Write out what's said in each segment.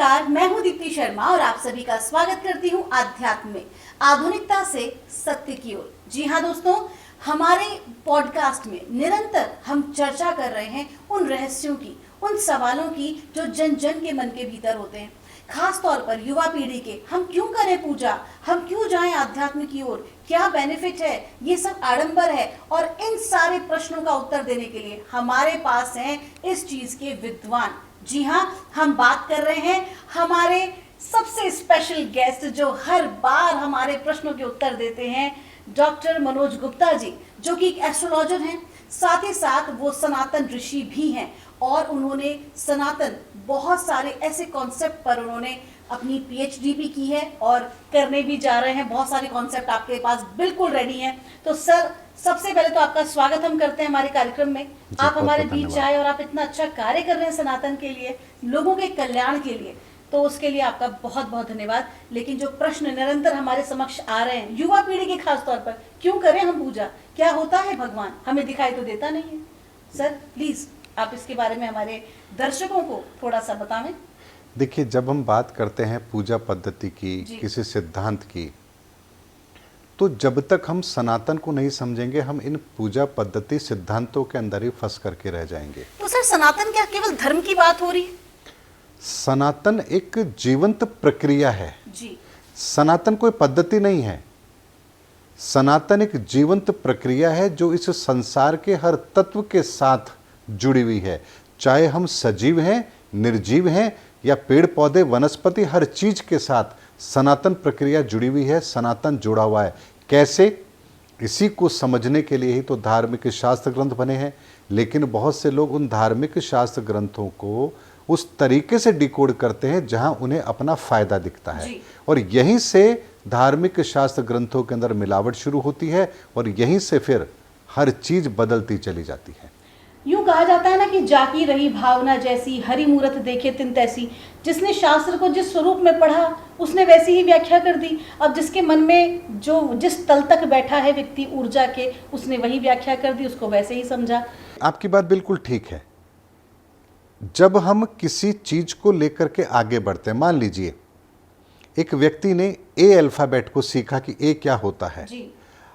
नमस्कार, मैं हूं दीप्ति शर्मा और आप सभी का स्वागत करती हूं आध्यात्म में, आधुनिकता से सत्य की ओर। जी हां दोस्तों, हमारे पॉडकास्ट में निरंतर हम चर्चा कर रहे हैं उन रहस्यों की, उन सवालों की जो जन जन के मन के भीतर होते हैं। खास तौर पर युवा पीढ़ी के, हम क्यों करें पूजा, हम क्यों जाएं आध्यात्म की ओर, क्या बेनिफिट है, ये सब आडंबर है। और इन सारे प्रश्नों का उत्तर देने के लिए हमारे पास हैं इस चीज के विद्वान। जी हाँ, हम बात कर रहे हैं हमारे सबसे स्पेशल गेस्ट जो हर बार हमारे प्रश्नों के उत्तर देते हैं, डॉक्टर मनोज गुप्ता जी, जो कि एक एस्ट्रोलॉजर हैं, साथ ही साथ वो सनातन ऋषि भी हैं और उन्होंने सनातन बहुत सारे ऐसे कॉन्सेप्ट पर उन्होंने अपनी पीएचडी भी की है और करने भी जा रहे हैं। बहुत सारे कॉन्सेप्ट आपके पास बिल्कुल रेडी हैं। तो सर, सबसे पहले तो आपका स्वागत हम करते हैं हमारे कार्यक्रम में। आप हमारे बीच आए और आप इतना अच्छा कार्य कर रहे हैं सनातन के लिए, लोगों के कल्याण के लिए, तो उसके लिए आपका बहुत बहुत धन्यवाद। लेकिन जो प्रश्न निरंतर हमारे समक्ष आ रहे हैं युवा पीढ़ी के खास तौर पर, क्यों करें हम पूजा, क्या होता है भगवान, हमें दिखाई तो देता नहीं है। सर प्लीज आप इसके बारे में हमारे दर्शकों को थोड़ा सा बताएं। देखिए, जब हम बात करते हैं पूजा पद्धति की, किसी सिद्धांत की, तो जब तक हम सनातन को नहीं समझेंगे हम इन पूजा पद्धति सिद्धांतों के अंदर ही फंस करके रह जाएंगे। तो सर, सनातन क्या केवल धर्म की बात हो रही है? सनातन एक जीवंत प्रक्रिया है जी। सनातन कोई पद्धति नहीं है। सनातन एक जीवंत प्रक्रिया है जो इस संसार के हर तत्व के साथ जुड़ी हुई है। चाहे हम सजीव हैं, निर्जीव हैं या पेड़ पौधे वनस्पति, हर चीज के साथ सनातन प्रक्रिया जुड़ी हुई है, सनातन जुड़ा हुआ है। कैसे? इसी को समझने के लिए ही तो धार्मिक शास्त्र ग्रंथ बने हैं। लेकिन बहुत से लोग उन धार्मिक शास्त्र ग्रंथों को उस तरीके से डिकोड करते हैं जहां उन्हें अपना फायदा दिखता है, और यहीं से धार्मिक शास्त्र ग्रंथों के अंदर मिलावट शुरू होती है और यहीं से फिर हर चीज बदलती चली जाती है। यूं कहा जाता है ना कि जाकी रही भावना जैसी, हरि मूरत देखे तिन तैसी। जिसने शास्त्र को जिस स्वरूप में पढ़ा उसने वैसी ही व्याख्या कर दी। अब जिसके मन में जो जिस तल तक बैठा है व्यक्ति ऊर्जा के, उसने वही व्याख्या कर दी, उसको वैसे ही समझा। आपकी बात बिल्कुल ठीक है। जब हम किसी चीज को लेकर के आगे बढ़ते हैं, मान लीजिए एक व्यक्ति ने ए अल्फाबेट को सीखा कि ए क्या होता है जी।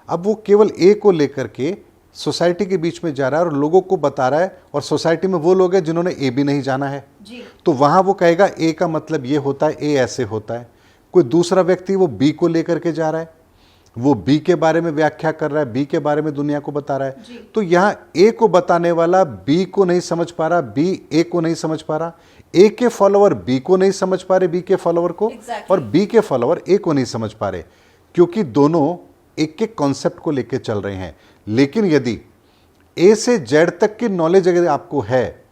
अब वो केवल ए को लेकर के सोसाइटी के बीच में जा रहा है और लोगों को बता रहा है, और सोसाइटी में वो लोग हैं जिन्होंने ए भी नहीं जाना है जी। तो वहां वो कहेगा ए का मतलब ये होता है, ए ऐसे होता है। कोई दूसरा व्यक्ति वो बी को लेकर के जा रहा है, वो बी के बारे में व्याख्या कर रहा है, बी के बारे में दुनिया को बता रहा है। तो यहाँ ए को बताने वाला बी को नहीं समझ पा रहा, बी ए को नहीं समझ पा रहा, ए के फॉलोअर बी को नहीं समझ पा रहे, बी के फॉलोअर को, और बी के फॉलोअर ए को नहीं समझ पा रहे, क्योंकि दोनों एक एक कॉन्सेप्ट को लेकर चल रहे हैं। लेकिन यदि ए से जेड तक की नॉलेज अगर आपको है,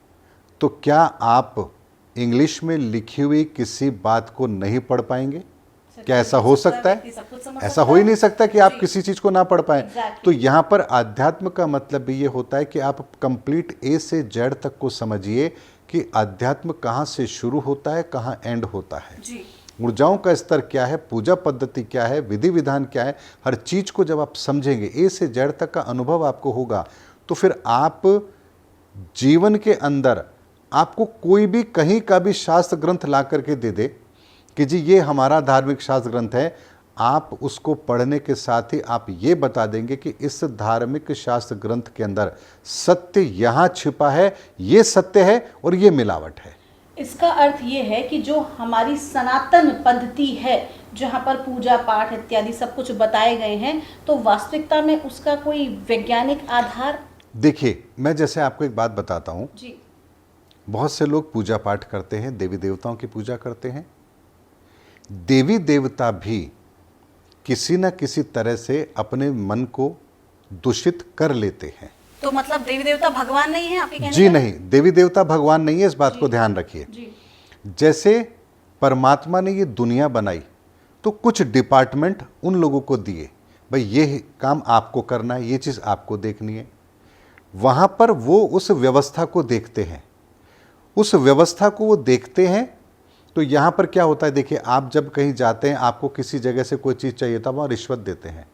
तो क्या आप इंग्लिश में लिखी हुई किसी बात को नहीं पढ़ पाएंगे? क्या ऐसा हो सकता है? ऐसा हो ही नहीं सकता कि आप किसी चीज को ना पढ़ पाएं। तो यहां पर आध्यात्म का मतलब भी ये होता है कि आप कंप्लीट ए से जेड तक को समझिए कि आध्यात्म कहां से शुरू होता है, कहां एंड होता है, ऊर्जाओं का स्तर क्या है, पूजा पद्धति क्या है, विधि विधान क्या है। हर चीज को जब आप समझेंगे, ए से जेड तक का अनुभव आपको होगा, तो फिर आप जीवन के अंदर आपको कोई भी कहीं का भी शास्त्र ग्रंथ ला करके दे दे कि जी ये हमारा धार्मिक शास्त्र ग्रंथ है, आप उसको पढ़ने के साथ ही आप ये बता देंगे कि इस धार्मिक शास्त्र ग्रंथ के अंदर सत्य यहाँ छिपा है, ये सत्य है और ये मिलावट है। इसका अर्थ ये है कि जो हमारी सनातन पद्धति है, जहाँ पर पूजा पाठ इत्यादि सब कुछ बताए गए हैं, तो वास्तविकता में उसका कोई वैज्ञानिक आधार? देखिए, मैं जैसे आपको एक बात बताता हूँ जी। बहुत से लोग पूजा पाठ करते हैं, देवी देवताओं की पूजा करते हैं। देवी देवता भी किसी न किसी तरह से अपने मन को दूषित कर लेते हैं। तो मतलब देवी देवता भगवान नहीं है आपके कहने? जी नहीं, देवी देवता भगवान नहीं है, इस बात को ध्यान रखिए। जैसे परमात्मा ने ये दुनिया बनाई तो कुछ डिपार्टमेंट उन लोगों को दिए, भाई ये काम आपको करना है, ये चीज़ आपको देखनी है। वहाँ पर वो उस व्यवस्था को देखते हैं, उस व्यवस्था को वो देखते हैं। तो यहाँ पर क्या होता है, देखिए, आप जब कहीं जाते हैं, आपको किसी जगह से कोई चीज़ चाहिए था, वहाँ रिश्वत देते हैं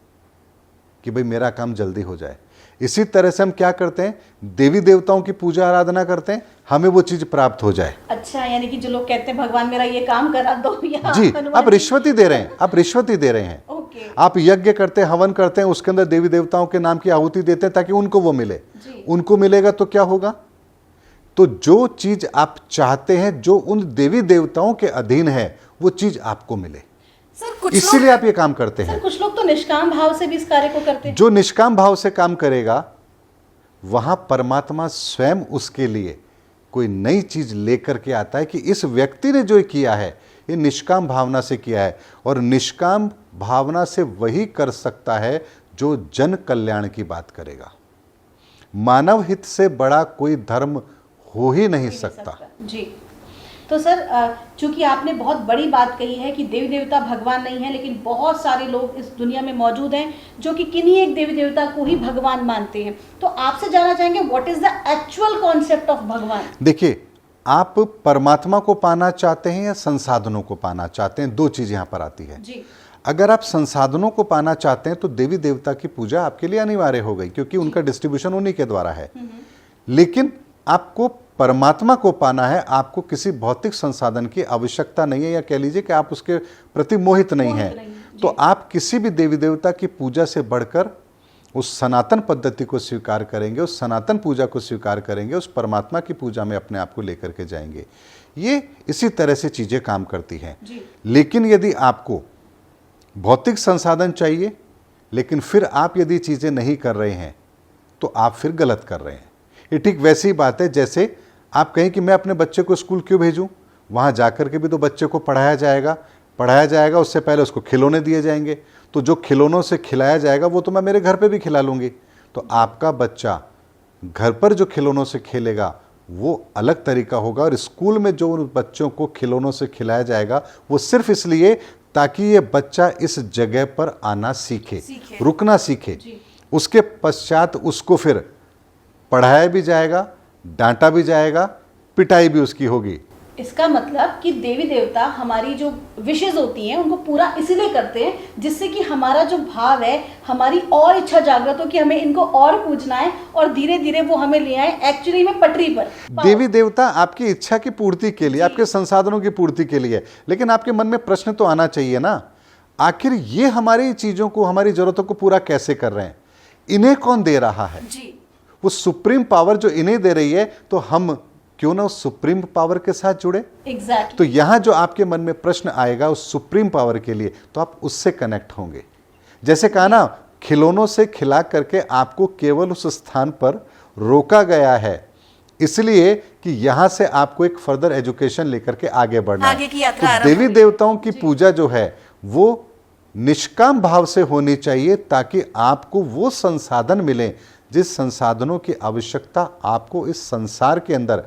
कि भाई मेरा काम जल्दी हो जाए। इसी तरह से हम क्या करते हैं, देवी देवताओं की पूजा आराधना करते हैं, हमें वो चीज प्राप्त हो जाए। अच्छा, यानी कि जो लोग कहते हैं भगवान मेरा ये काम करा दो, या जी, हनुमान आप रिश्वत ही दे रहे हैं, आप रिश्वत ही दे रहे हैं। ओके। आप यज्ञ करते हैं, हवन करते हैं, उसके अंदर देवी देवताओं के नाम की आहुति देते हैं ताकि उनको वो मिले। जी। उनको मिलेगा तो क्या होगा, तो जो चीज आप चाहते हैं, जो उन देवी देवताओं के अधीन है, वो चीज आपको मिले। सर कुछ इसीलिए लोग, आप ये काम करते सर हैं। कुछ लोग तो निष्काम भाव से भी इस कार्य को करते हैं। जो निष्काम भाव से काम करेगा, वहां परमात्मा स्वयं उसके लिए कोई नई चीज लेकर के आता है कि इस व्यक्ति ने जो किया है ये निष्काम भावना से किया है, और निष्काम भावना से वही कर सकता है जो जन कल्याण की बात करेगा। मानव हित से बड़ा कोई धर्म हो ही नहीं सकता। जी। तो सर चूंकि आपने बहुत बड़ी बात कही है कि देवी देवता भगवान नहीं है, लेकिन बहुत सारे लोग इस दुनिया में मौजूद हैं जो कि किन्हीं एक देवी देवता को ही भगवान मानते हैं, तो आपसे जानना चाहेंगे what is the actual concept of भगवान। देखिए, आप परमात्मा को पाना चाहते हैं या संसाधनों को पाना चाहते हैं, दो चीज यहां पर आती है। जी। अगर आप संसाधनों को पाना चाहते हैं तो देवी देवता की पूजा आपके लिए अनिवार्य हो गई, क्योंकि उनका डिस्ट्रीब्यूशन उन्हीं के द्वारा है। लेकिन आपको परमात्मा को पाना है, आपको किसी भौतिक संसाधन की आवश्यकता नहीं है, या कह लीजिए कि आप उसके प्रति मोहित नहीं हैं, तो आप किसी भी देवी देवता की पूजा से बढ़कर उस सनातन पद्धति को स्वीकार करेंगे, उस सनातन पूजा को स्वीकार करेंगे, उस परमात्मा की पूजा में अपने आप को लेकर के जाएंगे। ये इसी तरह से चीजें काम करती हैं। लेकिन यदि आपको भौतिक संसाधन चाहिए, लेकिन फिर आप यदि चीजें नहीं कर रहे हैं, तो आप फिर गलत कर रहे हैं। ये ठीक वैसी ही बात है जैसे आप कहें कि मैं अपने बच्चे को स्कूल क्यों भेजूं, वहां जाकर के भी तो बच्चे को पढ़ाया जाएगा, उससे पहले उसको खिलौने दिए जाएंगे, तो जो खिलौनों से खिलाया जाएगा वो तो मैं मेरे घर पे भी खिला लूंगी। तो आपका बच्चा घर पर जो खिलौनों से खेलेगा वो अलग तरीका होगा, और स्कूल में जो उन बच्चों को खिलौनों से खिलाया जाएगा वो सिर्फ इसलिए ताकि ये बच्चा इस जगह पर आना सीखे। रुकना सीखे। उसके पश्चात उसको फिर पढ़ाया भी जाएगा, डांटा भी जाएगा, पिटाई भी उसकी होगी। इसका मतलब कि देवी देवता हमारी जो विशेष होती हैं उनको पूरा इसलिए करते हैं जिससे कि हमारा जो भाव है, हमारी और इच्छा जागृत हो कि हमें इनको और पूजना है, और धीरे धीरे वो हमें ले आए एक्चुअली में पटरी पर। देवी देवता आपकी इच्छा की पूर्ति के लिए, आपके संसाधनों की पूर्ति के लिए, लेकिन आपके मन में प्रश्न तो आना चाहिए ना, आखिर ये हमारी चीजों को, हमारी जरूरतों को पूरा कैसे कर रहे हैं, इन्हें कौन दे रहा है? जी। वो सुप्रीम पावर जो इन्हें दे रही है, तो हम क्यों ना उस सुप्रीम पावर के साथ जुड़े। Exactly. तो यहां जो आपके मन में प्रश्न आएगा उस सुप्रीम पावर के लिए, तो आप उससे कनेक्ट होंगे। जैसे कहा ना, खिलौनों से खिला करके आपको केवल उस स्थान पर रोका गया है, इसलिए कि यहां से आपको एक फर्दर एजुकेशन लेकर के आगे बढ़ना है। आगे की यात्रा तो देवी देवताओं की पूजा जो है वो निष्काम भाव से होनी चाहिए, ताकि आपको वो संसाधन मिले जिस संसाधनों की आवश्यकता आपको इस संसार के अंदर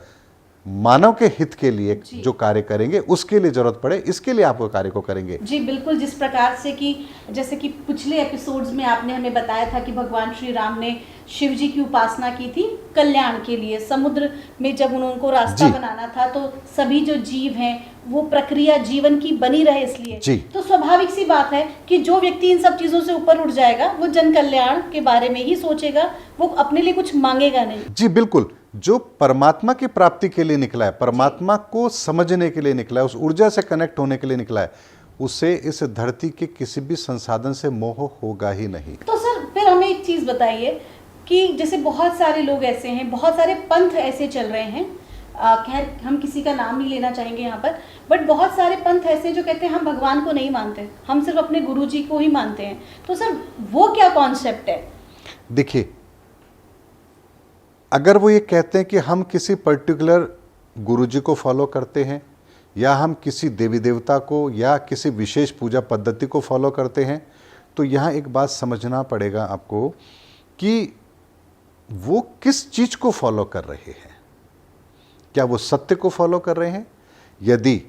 मानव के हित के लिए जो कार्य करेंगे उसके लिए जरूरत पड़े, इसके लिए आप वो कार्य को करेंगे। जी बिल्कुल, जिस प्रकार से कि जैसे कि पिछले एपिसोड्स में आपने हमें बताया था कि भगवान श्री राम ने शिव जी की उपासना की थी कल्याण के लिए। समुद्र में जब उनको रास्ता बनाना था, तो सभी जो जीव हैं वो प्रक्रिया जीवन की बनी रहे इसलिए। तो स्वाभाविक सी बात है कि जो व्यक्ति इन सब चीजों से ऊपर उठ जाएगा वो जन कल्याण के बारे में ही सोचेगा, वो अपने लिए कुछ मांगेगा नहीं। जी बिल्कुल, जो परमात्मा की प्राप्ति के लिए निकला है, परमात्मा को समझने के लिए निकला है, उस ऊर्जा से कनेक्ट होने के लिए निकला है, उसे इस धरती के किसी भी संसाधन से मोह होगा ही नहीं। तो सर फिर हमें एक चीज बताइए कि जैसे बहुत सारे लोग ऐसे हैं, बहुत सारे पंथ ऐसे चल रहे हैं, खैर हम किसी का नाम नहीं लेना चाहेंगे यहाँ पर, बट बहुत सारे पंथ ऐसे जो कहते हैं हम भगवान को नहीं मानते, हम सिर्फ अपने गुरु जी को ही मानते हैं। तो सर वो क्या कॉन्सेप्ट है? देखिए, अगर वो ये कहते हैं कि हम किसी पर्टिकुलर गुरुजी को फॉलो करते हैं, या हम किसी देवी देवता को या किसी विशेष पूजा पद्धति को फॉलो करते हैं, तो यहाँ एक बात समझना पड़ेगा आपको कि वो किस चीज को फॉलो कर रहे हैं। क्या वो सत्य को फॉलो कर रहे हैं? यदि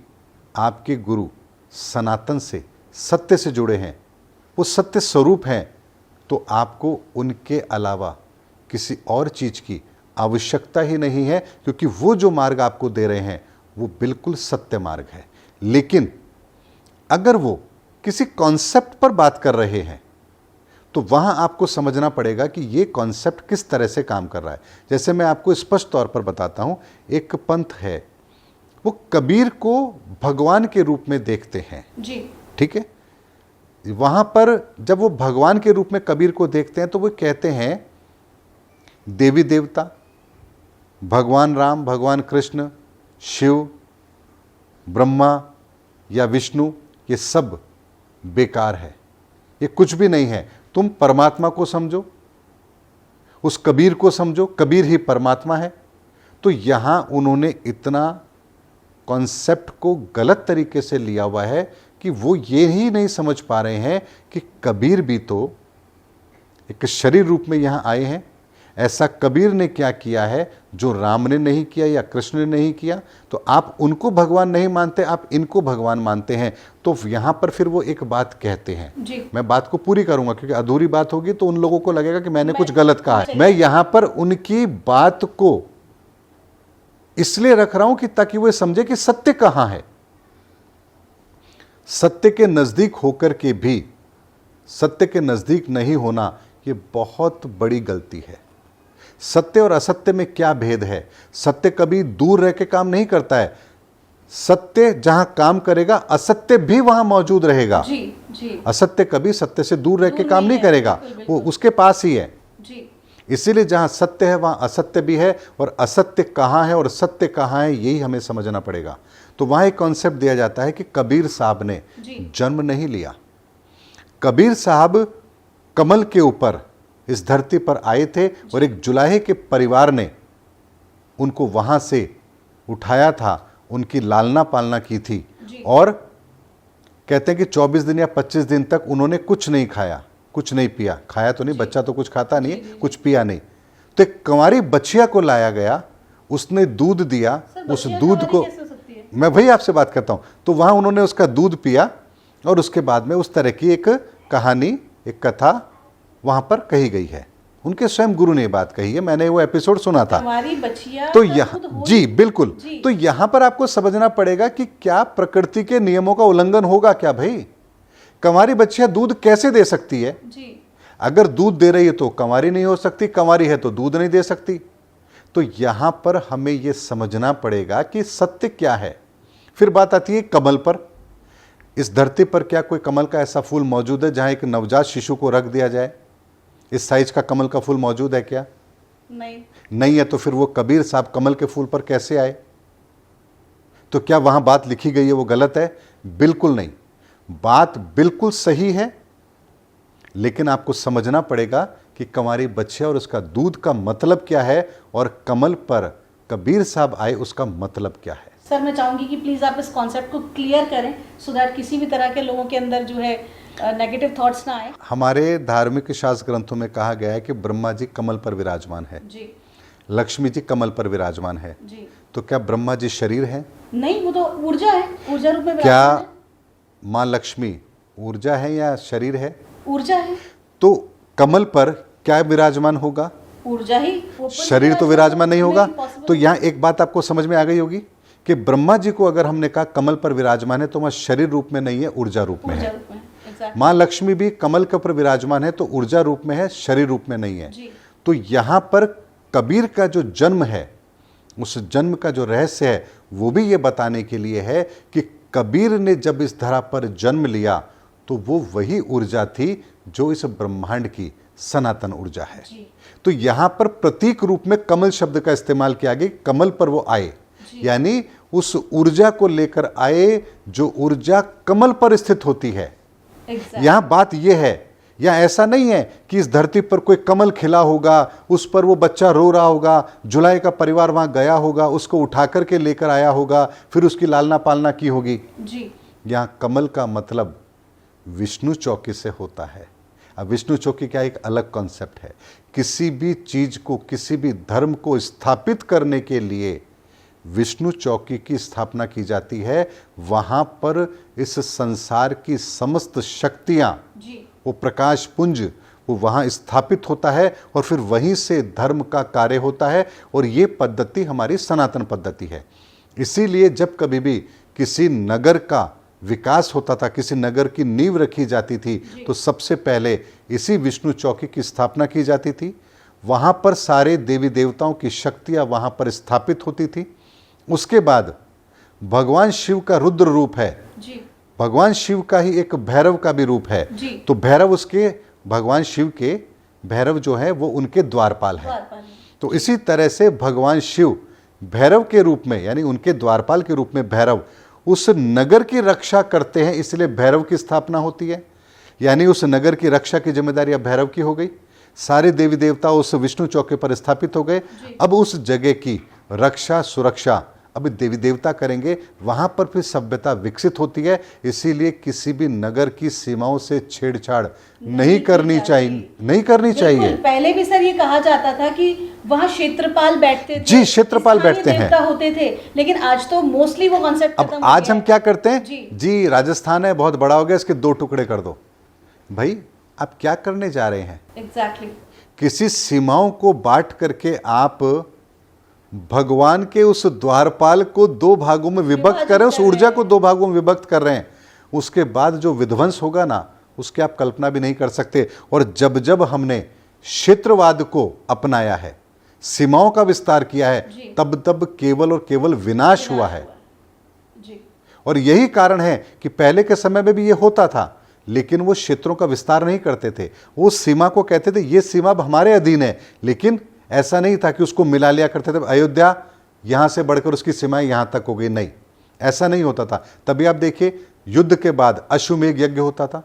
आपके गुरु सनातन से, सत्य से जुड़े हैं, वो सत्य स्वरूप हैं, तो आपको उनके अलावा किसी और चीज की आवश्यकता ही नहीं है, क्योंकि वो जो मार्ग आपको दे रहे हैं वो बिल्कुल सत्य मार्ग है। लेकिन अगर वो किसी कॉन्सेप्ट पर बात कर रहे हैं, तो वहाँ आपको समझना पड़ेगा कि ये कॉन्सेप्ट किस तरह से काम कर रहा है। जैसे मैं आपको स्पष्ट तौर पर बताता हूँ, एक पंथ है, वो कबीर को भगवान के रूप में देखते हैं जी। ठीक है। वहाँ पर जब वो भगवान के रूप में कबीर को देखते हैं तो वो कहते हैं देवी देवता, भगवान राम, भगवान कृष्ण, शिव, ब्रह्मा या विष्णु, ये सब बेकार है, ये कुछ भी नहीं है। तुम परमात्मा को समझो, उस कबीर को समझो, कबीर ही परमात्मा है। तो यहाँ उन्होंने इतना कॉन्सेप्ट को गलत तरीके से लिया हुआ है कि वो ये ही नहीं समझ पा रहे हैं कि कबीर भी तो एक शरीर रूप में यहाँ आए हैं। ऐसा कबीर ने क्या किया है जो राम ने नहीं किया या कृष्ण ने नहीं किया। तो आप उनको भगवान नहीं मानते, आप इनको भगवान मानते हैं। तो यहाँ पर फिर वो एक बात कहते हैं जी। मैं बात को पूरी करूंगा क्योंकि अधूरी बात होगी तो उन लोगों को लगेगा कि मैंने कुछ गलत कहा है। मैं यहाँ पर उनकी बात को इसलिए रख रहा हूं कि ताकि वो समझे कि सत्य कहां है। सत्य के नजदीक होकर के भी सत्य के नजदीक नहीं होना, ये बहुत बड़ी गलती है। सत्य और असत्य में क्या भेद है? सत्य कभी दूर रह के काम नहीं करता है। सत्य जहां काम करेगा, असत्य भी वहां मौजूद रहेगा। जी, जी। असत्य कभी सत्य से दूर रह के काम नहीं है, करेगा, बिल्कुल। वो उसके पास ही है। जी। इसीलिए जहां सत्य है वहां असत्य भी है, और असत्य कहां है और सत्य कहां है यही हमें समझना पड़ेगा। तो वहां एक कॉन्सेप्ट दिया जाता है कि कबीर साहब ने जन्म नहीं लिया। कबीर साहब कमल के ऊपर इस धरती पर आए थे और एक जुलाहे के परिवार ने उनको वहां से उठाया था, उनकी लालना पालना की थी। और कहते हैं कि 24 दिन या 25 दिन तक उन्होंने कुछ नहीं खाया, कुछ नहीं पिया। खाया तो नहीं, बच्चा तो कुछ खाता नहीं, कुछ पिया नहीं। तो एक कंवारी बच्चिया को लाया गया, उसने दूध दिया। उस दूध को मैं वही आपसे बात करता हूं। तो वहां उन्होंने उसका दूध पिया और उसके बाद में उस तरह की एक कहानी, एक कथा वहां पर कही गई है। उनके स्वयं गुरु ने ये बात कही है, मैंने वो एपिसोड सुना था। तो यहाँ जी बिल्कुल। तो यहां पर आपको समझना पड़ेगा कि क्या प्रकृति के नियमों का उल्लंघन होगा क्या भाई? कंवारी बच्चियां दूध कैसे दे सकती है? जी। अगर दूध दे रही है तो कंवारी नहीं हो सकती, कंवारी है तो दूध नहीं दे सकती। तो यहां पर हमें यह समझना पड़ेगा कि सत्य क्या है। फिर बात आती है कमल पर। इस धरती पर क्या कोई कमल का ऐसा फूल मौजूद है जहां एक नवजात शिशु को रख दिया जाए? इस साइज का कमल का फूल मौजूद है क्या? नहीं है। तो फिर वो कबीर साहब कमल के फूल पर कैसे आए? तो क्या वहां बात लिखी गई है वो गलत है? बिल्कुल नहीं, बात बिल्कुल सही है। लेकिन आपको समझना पड़ेगा कि कंवारी बच्चिया और उसका दूध का मतलब क्या है और कमल पर कबीर साहब आए उसका मतलब क्या है। सर मैं चाहूंगी कि प्लीज आप इस कॉन्सेप्ट को क्लियर करें सो दैट किसी भी तरह के लोगों के अंदर जो है नेगेटिव थॉट्स ना आए। हमारे धार्मिक शास्त्र ग्रंथों में कहा गया है कि ब्रह्मा जी कमल पर विराजमान है जी, लक्ष्मी जी कमल पर विराजमान है जी। तो क्या ब्रह्मा जी शरीर है? नहीं, वो तो ऊर्जा है, ऊर्जा रूप में क्या विराजमान है। माँ लक्ष्मी ऊर्जा है या शरीर है? ऊर्जा है। तो कमल पर क्या विराजमान होगा? ऊर्जा ही। शरीर तो विराजमान नहीं होगा। possible तो यहाँ एक बात आपको समझ में आ गई होगी कि ब्रह्मा जी को अगर हमने कहा कमल पर विराजमान है तो वह शरीर रूप में नहीं है, ऊर्जा रूप में है। exactly। माँ लक्ष्मी भी कमल के ऊपर विराजमान है तो ऊर्जा रूप में है, शरीर रूप में नहीं है। तो यहाँ पर कबीर का जो जन्म है, उस जन्म का जो रहस्य है वो भी ये बताने के लिए है कि कबीर ने जब इस धरा पर जन्म लिया तो वो वही ऊर्जा थी जो इस ब्रह्मांड की सनातन ऊर्जा है। तो यहाँ पर प्रतीक रूप में कमल शब्द का इस्तेमाल किया गया। कमल पर वो आए, यानी उस ऊर्जा को लेकर आए जो ऊर्जा कमल पर स्थित होती है। यहाँ बात यह है, या ऐसा नहीं है कि इस धरती पर कोई कमल खिला होगा, उस पर वो बच्चा रो रहा होगा, जुलाई का परिवार वहां गया होगा, उसको उठा करके लेकर आया होगा, फिर उसकी लालना पालना की होगी जी। यहाँ कमल का मतलब विष्णु चौकी से होता है। अब विष्णु चौकी क्या एक अलग कॉन्सेप्ट है। किसी भी चीज को, किसी भी धर्म को स्थापित करने के लिए विष्णु चौकी की स्थापना की जाती है। वहां पर इस संसार की समस्त शक्तियां, वो प्रकाश पुंज, वो वहां स्थापित होता है और फिर वहीं से धर्म का कार्य होता है। और ये पद्धति हमारी सनातन पद्धति है। इसीलिए जब कभी भी किसी नगर का विकास होता था, किसी नगर की नींव रखी जाती थी, तो सबसे पहले इसी विष्णु चौकी की स्थापना की जाती थी। वहां पर सारे देवी देवताओं की शक्तियां वहां पर स्थापित होती थी। उसके बाद भगवान शिव का रुद्र रूप है जी। भगवान शिव का ही एक भैरव का भी रूप है जी। तो भैरव उसके भगवान शिव के भैरव जो है वो उनके द्वारपाल है। तो इसी तरह से भगवान शिव भैरव के रूप में यानी उनके द्वारपाल के रूप में भैरव उस नगर की रक्षा करते हैं, इसलिए भैरव की स्थापना होती है। यानी उस नगर की रक्षा की जिम्मेदारी अब भैरव की हो गई। सारे देवी देवता उस विष्णु चौके पर स्थापित हो गए। अब उस जगह की रक्षा सुरक्षा अब देवी देवता करेंगे, वहां पर फिर सभ्यता विकसित होती है। इसीलिए किसी भी नगर की सीमाओं से छेड़छाड़ नहीं करनी चाहिए। पहले भी सर ये कहा जाता था कि वहाँ क्षेत्रपाल बैठते थे। जी, क्षेत्रपाल बैठते हैं, होते थे, लेकिन आज तो मोस्टली वो कॉन्सेप्ट अब आज हम क्या करते हैं जी राजस्थान है बहुत बड़ा हो गया, इसके 2 टुकड़े कर दो। भाई आप क्या करने जा रहे हैं? एग्जैक्टली किसी सीमाओं को बांट करके आप भगवान के उस द्वारपाल को 2 भागों में विभक्त कर रहे हैं, उस ऊर्जा को 2 भागों में विभक्त कर रहे हैं। उसके बाद जो विध्वंस होगा ना, उसकी आप कल्पना भी नहीं कर सकते। और जब जब हमने क्षेत्रवाद को अपनाया है, सीमाओं का विस्तार किया है, तब तब केवल और केवल विनाश हुआ है। और यही कारण है कि पहले के समय में भी ये होता था, लेकिन वो क्षेत्रों का विस्तार नहीं करते थे। वो सीमा को कहते थे ये सीमा अब हमारे अधीन है, लेकिन ऐसा नहीं था कि उसको मिला लिया करते थे। अयोध्या यहां से बढ़कर उसकी सीमाएं यहां तक हो गई, नहीं, ऐसा नहीं होता था। तभी आप देखिए युद्ध के बाद अश्वमेध यज्ञ होता था।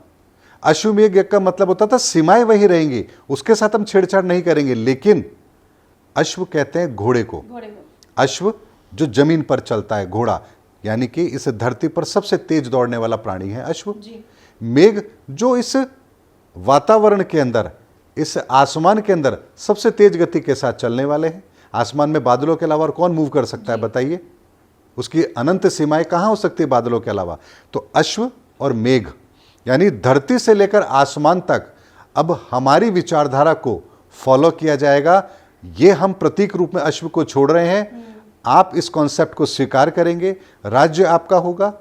अश्वमेध यज्ञ का मतलब होता था सीमाएं वही रहेंगी, उसके साथ हम छेड़छाड़ नहीं करेंगे। लेकिन अश्व कहते हैं घोड़े को, अश्व जो जमीन पर चलता है, घोड़ा यानी कि इस धरती पर सबसे तेज दौड़ने वाला प्राणी है अश्व। मेघ जो इस वातावरण के अंदर, इस आसमान के अंदर सबसे तेज गति के साथ चलने वाले हैं। आसमान में बादलों के अलावा और कौन मूव कर सकता है बताइए? उसकी अनंत सीमाएं कहां हो सकती है बादलों के अलावा? तो अश्व और मेघ यानी धरती से लेकर आसमान तक अब हमारी विचारधारा को फॉलो किया जाएगा। ये हम प्रतीक रूप में अश्व को छोड़ रहे हैं। आप इस कॉन्सेप्ट को स्वीकार करेंगे, राज्य आपका होगा,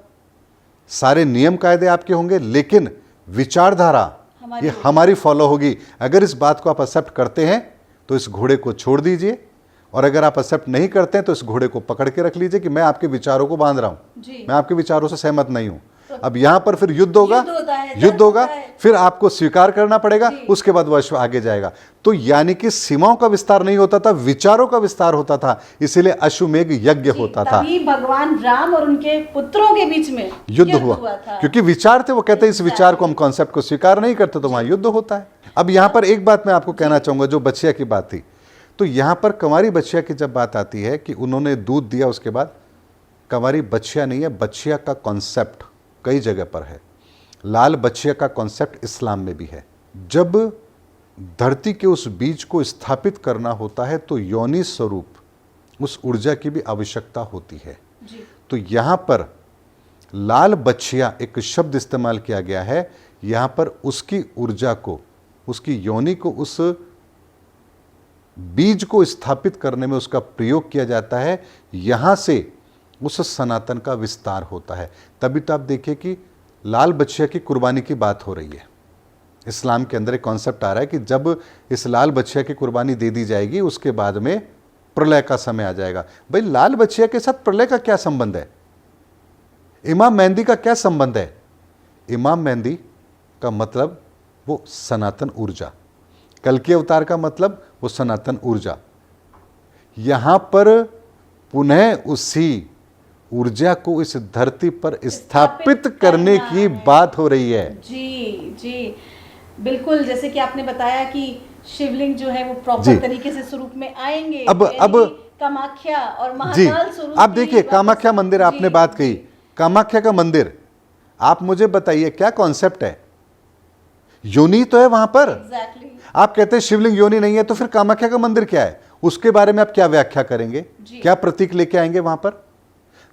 सारे नियम कायदे आपके होंगे, लेकिन विचारधारा ये हमारी फॉलो होगी। अगर इस बात को आप एक्सेप्ट करते हैं तो इस घोड़े को छोड़ दीजिए, और अगर आप एक्सेप्ट नहीं करते हैं तो इस घोड़े को पकड़ के रख लीजिए कि मैं आपके विचारों को बांध रहा हूं, मैं आपके विचारों से सहमत नहीं हूं। अब यहां पर फिर युद्ध होगा, फिर आपको स्वीकार करना पड़ेगा, उसके बाद वह आगे जाएगा। तो यानी कि सीमाओं का विस्तार नहीं होता था, विचारों का विस्तार होता था। इसीलिए अश्वमेध यज्ञ होता था। तभी भगवान राम और उनके पुत्रों के बीच में युद्ध हुआ क्योंकि विचार थे। वो कहते हैं इस विचार को हम कॉन्सेप्ट को स्वीकार नहीं करते, तो वहां युद्ध होता है। अब यहां पर एक बात मैं आपको कहना चाहूंगा, जो बछिया की बात थी, तो यहां पर कंवारी बछिया की जब बात आती है कि उन्होंने दूध दिया, उसके बाद कंवारी बछिया नहीं है, बछिया का कॉन्सेप्ट कई जगह पर है। लाल बछिया का कॉन्सेप्ट इस्लाम में भी है। जब धरती के उस बीज को स्थापित करना होता है तो योनि स्वरूप उस ऊर्जा की भी आवश्यकता होती है। तो यहां पर लाल बछिया एक शब्द इस्तेमाल किया गया है। यहां पर उसकी ऊर्जा को, उसकी योनि को, उस बीज को स्थापित करने में उसका प्रयोग किया जाता है। यहां से उस सनातन का विस्तार होता है। तभी तो आप देखिए कि लाल बछिया की कुर्बानी की बात हो रही है। इस्लाम के अंदर एक कॉन्सेप्ट आ रहा है कि जब इस लाल बछिया की कुर्बानी दे दी जाएगी, उसके बाद में प्रलय का समय आ जाएगा। भाई लाल बछिया के साथ प्रलय का क्या संबंध है? इमाम मेहंदी का क्या संबंध है? इमाम मेहंदी का मतलब वो सनातन ऊर्जा, कल्कि अवतार का मतलब वो सनातन ऊर्जा। यहां पर पुनः उसी ऊर्जा को इस धरती पर स्थापित करने की बात हो रही है। जी बिल्कुल, जैसे कि आपने बताया कि शिवलिंग जो है वो प्रॉपर तरीके से स्वरूप में आएंगे। अब कामाख्या और महाकाल स्वरूप। आप देखिए कामाख्या मंदिर, आपने बात कही कामाख्या का मंदिर, आप मुझे बताइए क्या कॉन्सेप्ट है? योनि तो है वहां पर। आप कहते हैं शिवलिंग योनि नहीं है, तो फिर कामाख्या का मंदिर क्या है? उसके बारे में आप क्या व्याख्या करेंगे, क्या प्रतीक लेके आएंगे वहां पर?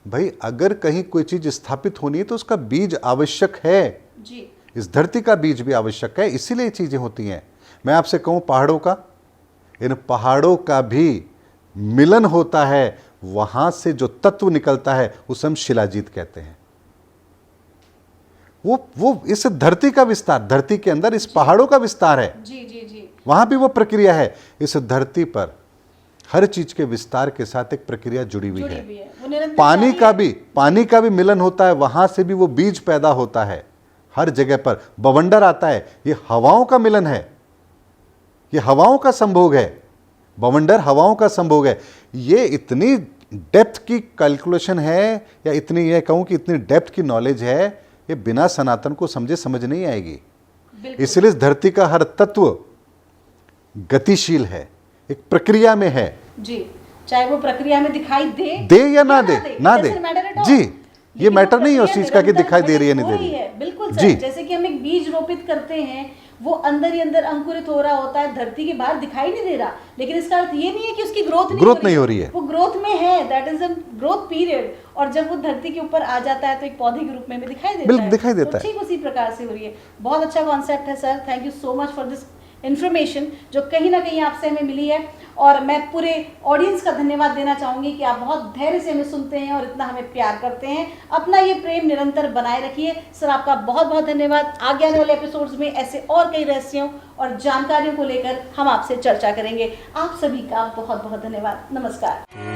भाई अगर कहीं कोई चीज स्थापित होनी है तो उसका बीज आवश्यक है जी। इस धरती का बीज भी आवश्यक है, इसीलिए चीजें होती हैं। मैं आपसे कहूं पहाड़ों का, इन पहाड़ों का भी मिलन होता है, वहां से जो तत्व निकलता है उसे हम शिलाजीत कहते हैं। वो इस धरती का विस्तार, धरती के अंदर इस पहाड़ों का विस्तार है। जी जी जी। वहां भी वो प्रक्रिया है। इस धरती पर हर चीज के विस्तार के साथ एक प्रक्रिया जुड़ी हुई है। वो निरंतर पानी का भी मिलन होता है, वहां से भी वो बीज पैदा होता है। हर जगह पर बवंडर आता है, ये हवाओं का मिलन है, ये हवाओं का संभोग है। बवंडर हवाओं का संभोग है। ये इतनी डेप्थ की कैलकुलेशन है, या इतनी, ये कहूं कि इतनी डेप्थ की नॉलेज है, ये बिना सनातन को समझे समझ नहीं आएगी। इसलिए इस धरती का हर तत्व गतिशील है, एक प्रक्रिया में है जी। चाहे वो प्रक्रिया में दिखाई दे या ना दे जी, ये मैटर नहीं है उस चीज का कि दिखाई दे रही है नहीं दे रही है। बिल्कुल सर, जैसे कि हम एक बीज रोपित करते हैं, वो अंदर ही अंदर अंकुरित हो रहा होता है, धरती के बाहर दिखाई नहीं दे रहा, लेकिन इसका अर्थ ये नहीं है कि उसकी ग्रोथ नहीं हो रही है। वो ग्रोथ में है, that is a growth period, और जब वो धरती के ऊपर आ जाता है तो एक पौधे के रूप में भी दिखाई देता है। ठीक उसी प्रकार से हो रही है। बहुत अच्छा कॉन्सेप्ट है sir, thank you so much for this information जो कहीं ना कहीं आपसे हमें मिली है। और मैं पूरे ऑडियंस का धन्यवाद देना चाहूंगी कि आप बहुत धैर्य से हमें सुनते हैं और इतना हमें प्यार करते हैं। अपना ये प्रेम निरंतर बनाए रखिए सर। आपका बहुत बहुत धन्यवाद। आगे आने वाले एपिसोड्स में ऐसे और कई रहस्यों और जानकारियों को लेकर हम आपसे चर्चा करेंगे। आप सभी का बहुत बहुत धन्यवाद। नमस्कार।